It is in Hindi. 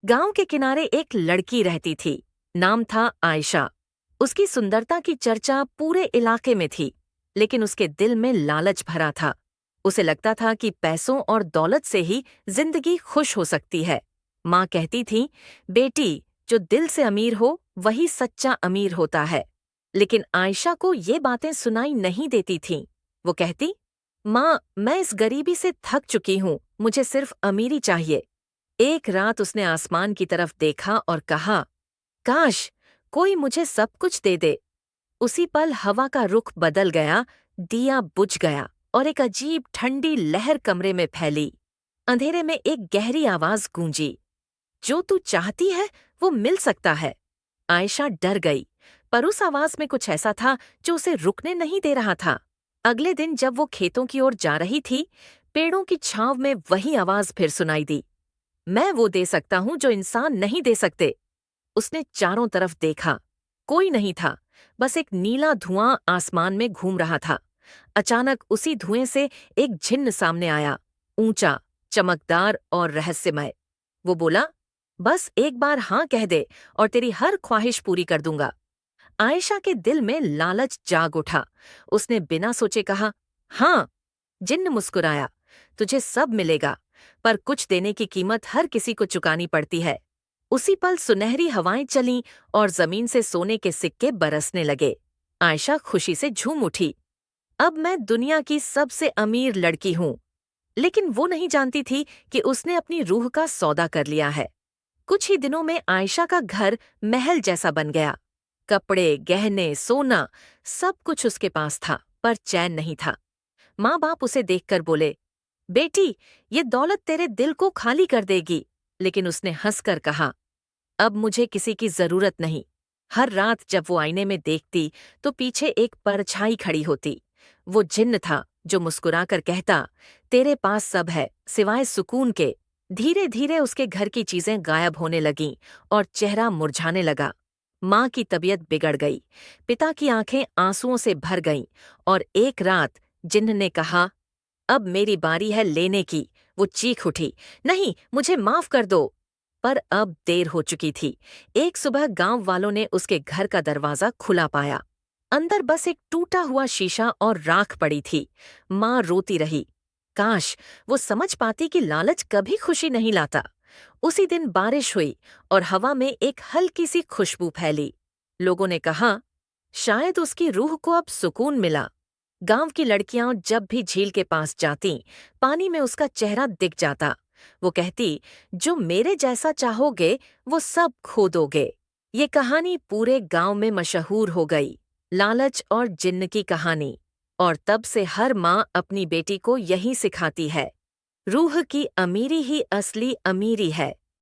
गांव के किनारे एक लड़की रहती थी। नाम था आयशा। उसकी सुंदरता की चर्चा पूरे इलाके में थी, लेकिन उसके दिल में लालच भरा था। उसे लगता था कि पैसों और दौलत से ही जिंदगी खुश हो सकती है। माँ कहती थी, बेटी, जो दिल से अमीर हो वही सच्चा अमीर होता है। लेकिन आयशा को ये बातें सुनाई नहीं देती थीं। वो कहती, माँ, मैं इस गरीबी से थक चुकी हूँ, मुझे सिर्फ अमीरी चाहिए। एक रात उसने आसमान की तरफ देखा और कहा, काश कोई मुझे सब कुछ दे दे। उसी पल हवा का रुख बदल गया, दिया बुझ गया और एक अजीब ठंडी लहर कमरे में फैली। अंधेरे में एक गहरी आवाज गूंजी, जो तू चाहती है वो मिल सकता है। आयशा डर गई, पर उस आवाज में कुछ ऐसा था जो उसे रुकने नहीं दे रहा था। अगले दिन जब वो खेतों की ओर जा रही थी, पेड़ों की छांव में वही आवाज फिर सुनाई दी, मैं वो दे सकता हूं जो इंसान नहीं दे सकते। उसने चारों तरफ देखा, कोई नहीं था, बस एक नीला धुआं आसमान में घूम रहा था। अचानक उसी धुएं से एक जिन्न सामने आया, ऊंचा, चमकदार और रहस्यमय। वो बोला, बस एक बार हाँ कह दे और तेरी हर ख्वाहिश पूरी कर दूंगा। आयशा के दिल में लालच जाग उठा। उसने बिना सोचे कहा, हाँ। जिन्न मुस्कुराया, तुझे सब मिलेगा, पर कुछ देने की कीमत हर किसी को चुकानी पड़ती है। उसी पल सुनहरी हवाएं चलीं और जमीन से सोने के सिक्के बरसने लगे। आयशा खुशी से झूम उठी, अब मैं दुनिया की सबसे अमीर लड़की हूँ। लेकिन वो नहीं जानती थी कि उसने अपनी रूह का सौदा कर लिया है। कुछ ही दिनों में आयशा का घर महल जैसा बन गया। कपड़े, गहने, सोना, सब कुछ उसके पास था, पर चैन नहीं था। माँ बाप उसे देखकर बोले, बेटी, ये दौलत तेरे दिल को खाली कर देगी। लेकिन उसने हंसकर कहा, अब मुझे किसी की जरूरत नहीं। हर रात जब वो आईने में देखती तो पीछे एक परछाई खड़ी होती। वो जिन्न था जो मुस्कुराकर कहता, तेरे पास सब है सिवाय सुकून के। धीरे धीरे उसके घर की चीजें गायब होने लगीं और चेहरा मुरझाने लगा। माँ की तबीयत बिगड़ गई, पिता की आंखें आंसुओं से भर गईं और एक रात जिन्न ने कहा, अब मेरी बारी है लेने की। वो चीख उठी, नहीं, मुझे माफ कर दो। पर अब देर हो चुकी थी। एक सुबह गांव वालों ने उसके घर का दरवाजा खुला पाया। अंदर बस एक टूटा हुआ शीशा और राख पड़ी थी। माँ रोती रही। काश वो समझ पाती कि लालच कभी खुशी नहीं लाता। उसी दिन बारिश हुई और हवा में एक हल्की सी खुशबू फैली। लोगों ने कहा, शायद उसकी रूह को अब सुकून मिला। गांव की लड़कियां जब भी झील के पास जातीं, पानी में उसका चेहरा दिख जाता। वो कहती, जो मेरे जैसा चाहोगे वो सब खो दोगे। ये कहानी पूरे गांव में मशहूर हो गई, लालच और जिन्न की कहानी। और तब से हर माँ अपनी बेटी को यही सिखाती है, रूह की अमीरी ही असली अमीरी है।